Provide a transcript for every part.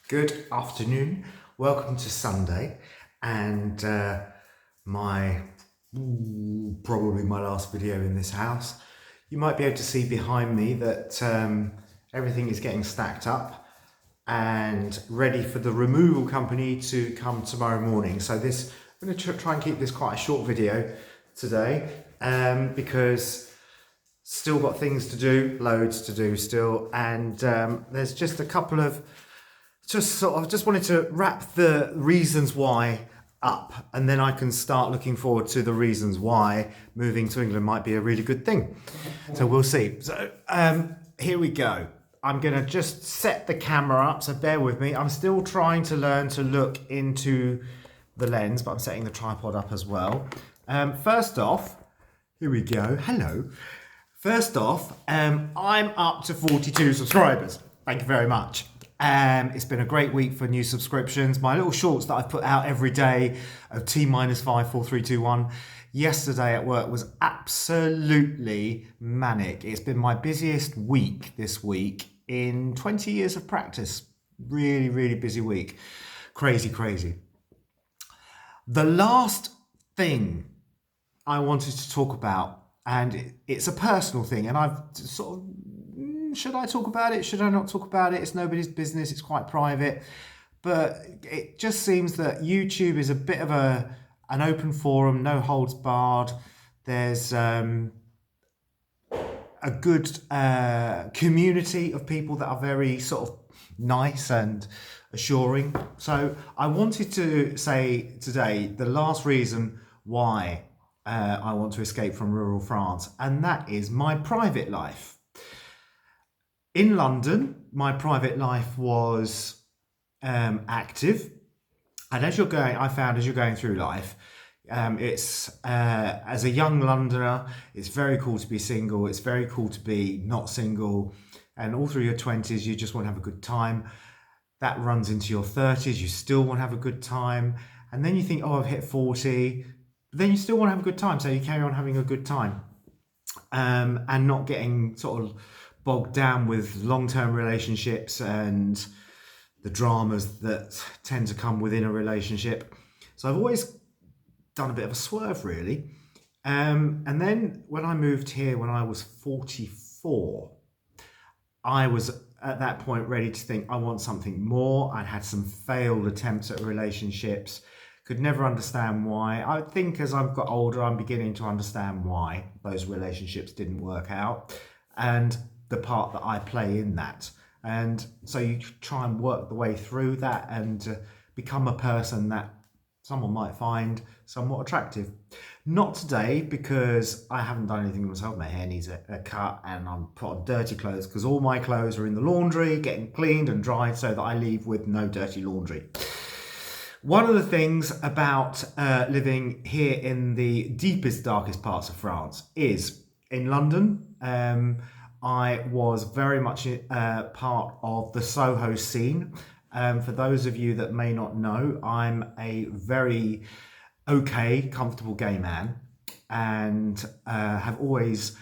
Good afternoon. Welcome to Sunday, and probably my last video in this house. You might be able to see behind me that everything is getting stacked up and ready for the removal company to come tomorrow morning. So I'm going to try and keep this quite a short video today because still got things to do, loads to do still, and there's just a couple of just wanted to wrap the reasons why up, and then I can start looking forward to the reasons why moving to England might be a really good thing. So we'll see. So here we go. I'm going to just set the camera up, so bear with me. I'm still trying to learn to look into the lens, but I'm setting the tripod up as well. First off, here we go. Hello. First off, I'm up to 42 subscribers. Thank you very much. It's been a great week for new subscriptions. My little shorts that I've put out every day of T-5, 4, 3, 2, 1. Yesterday at work was absolutely manic. It's been my busiest week this week in 20 years of practice. Really, really busy week. Crazy. The last thing I wanted to talk about, and it's a personal thing, and I've sort of, should I talk about it? Should I not talk about it? It's nobody's business. It's quite private. But it just seems that YouTube is a bit of an open forum, no holds barred. There's a good community of people that are very sort of nice and assuring. So I wanted to say today the last reason why I want to escape from rural France, and that is my private life. In London, my private life was active, and as you're going through life, it's as a young Londoner, it's very cool to be single. It's very cool to be not single, and all through your 20s, you just want to have a good time. That runs into your 30s, you still want to have a good time, and then you think, oh, I've hit 40, but then you still want to have a good time, so you carry on having a good time, and not getting sort of bogged down with long-term relationships and the dramas that tend to come within a relationship. So I've always done a bit of a swerve, really. And then when I moved here when I was 44, I was at that point ready to think I want something more. I'd had some failed attempts at relationships, could never understand why. I think as I've got older, I'm beginning to understand why those relationships didn't work out, and the part that I play in that. And so you try and work the way through that and become a person that someone might find somewhat attractive. Not today, because I haven't done anything myself. My hair needs a cut, and I'm put on dirty clothes because all my clothes are in the laundry getting cleaned and dried so that I leave with no dirty laundry. One of the things about living here in the deepest, darkest parts of France is in London, I was very much part of the Soho scene. For those of you that may not know, I'm a very comfortable gay man, and have always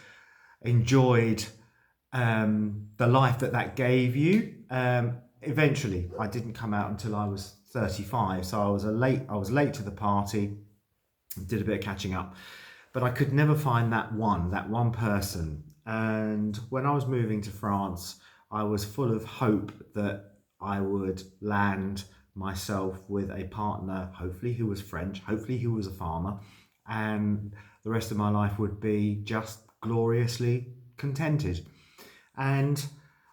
enjoyed the life that gave you. Eventually, I didn't come out until I was 35, so I was late to the party, did a bit of catching up, but I could never find that one person. And when I was moving to France, I was full of hope that I would land myself with a partner, hopefully who was French, hopefully who was a farmer, and the rest of my life would be just gloriously contented. And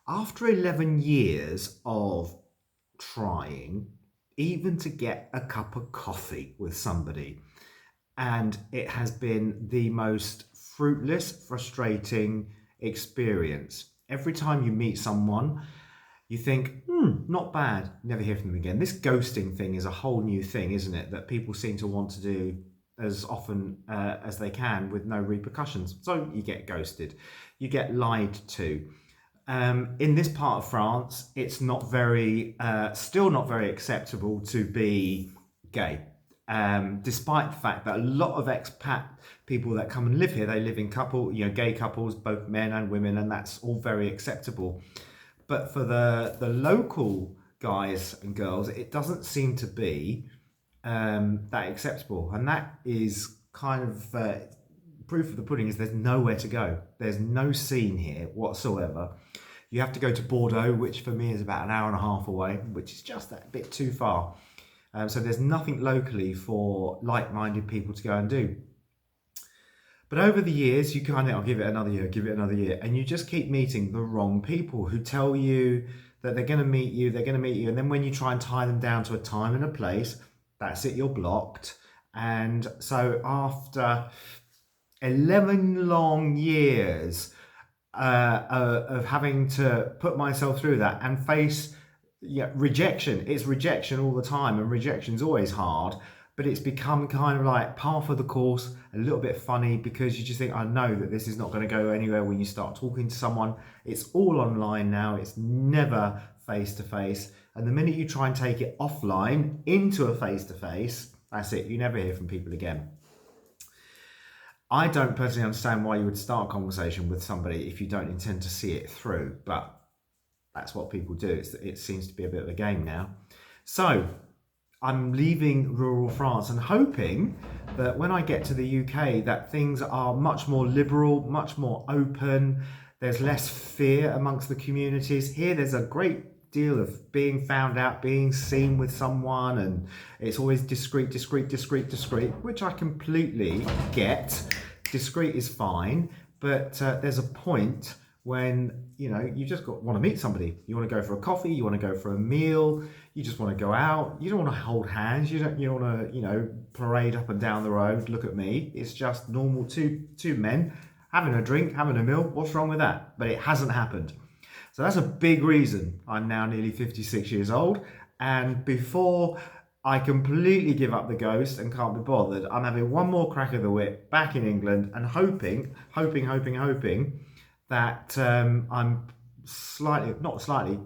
after 11 years of trying, even to get a cup of coffee with somebody, and it has been the most fruitless, frustrating experience. Every time you meet someone, you think, not bad, never hear from them again. This ghosting thing is a whole new thing, isn't it? That people seem to want to do as often as they can with no repercussions. So you get ghosted, you get lied to. In this part of France, it's still not very acceptable to be gay. Despite the fact that a lot of expat people that come and live here, they live in gay couples, both men and women, and that's all very acceptable. But for the local guys and girls, it doesn't seem to be that acceptable. And that is kind of proof of the pudding is there's nowhere to go. There's no scene here whatsoever. You have to go to Bordeaux, which for me is about an hour and a half away, which is just that bit too far. So there's nothing locally for like-minded people to go and do. But over the years, you kind of, I'll give it another year, and you just keep meeting the wrong people who tell you that they're going to meet you, and then when you try and tie them down to a time and a place, that's it, you're blocked. And so after 11 long years of having to put myself through that and face rejection, it's rejection all the time, and rejection's always hard. But it's become kind of like par for the course, a little bit funny, because you just think, I know that this is not going to go anywhere when you start talking to someone. It's all online now. It's never face-to-face. And the minute you try and take it offline into a face-to-face, that's it. You never hear from people again. I don't personally understand why you would start a conversation with somebody if you don't intend to see it through. But that's what people do. It seems to be a bit of a game now. So I'm leaving rural France and hoping that when I get to the UK that things are much more liberal, much more open. There's less fear amongst the communities. Here there's a great deal of being found out, being seen with someone, and it's always discreet, which I completely get. Discreet is fine, but there's a point when you just want to meet somebody. You want to go for a coffee, you want to go for a meal, you just want to go out. You don't want to hold hands. You don't want to parade up and down the road. Look at me. It's just normal two men having a drink, having a meal. What's wrong with that? But it hasn't happened. So that's a big reason I'm now nearly 56 years old, and before I completely give up the ghost and can't be bothered, I'm having one more crack of the whip back in England and hoping that I'm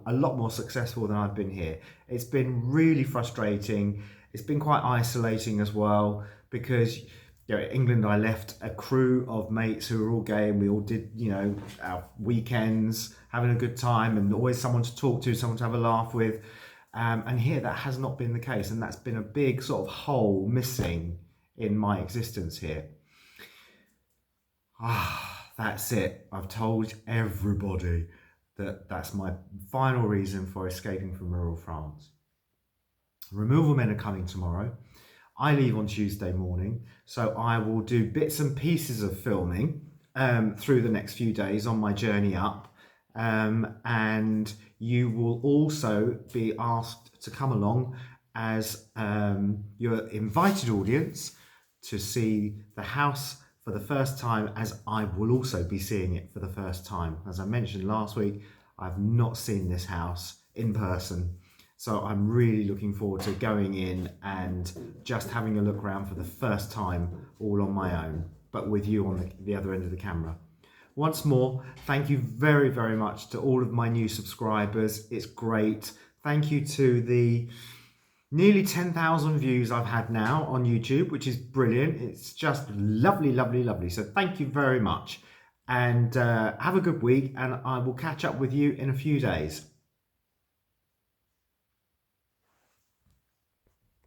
a lot more successful than I've been here. It's been really frustrating. It's been quite isolating as well, because England, I left a crew of mates who were all gay, and we all did our weekends having a good time, and always someone to talk to, someone to have a laugh with. And here that has not been the case, and that's been a big sort of hole missing in my existence here. That's it. I've told everybody that that's my final reason for escaping from rural France. Removal men are coming tomorrow. I leave on Tuesday morning, so I will do bits and pieces of filming through the next few days on my journey up. And you will also be asked to come along as your invited audience to see the house for the first time, as I will also be seeing it for the first time. As I mentioned last week, I've not seen this house in person, so I'm really looking forward to going in and just having a look around for the first time, all on my own, but with you on the other end of the camera. Once more, thank you very, very much to all of my new subscribers. It's great. Thank you to the nearly 10,000 views I've had now on YouTube, which is brilliant. It's just lovely. So thank you very much. And have a good week, and I will catch up with you in a few days.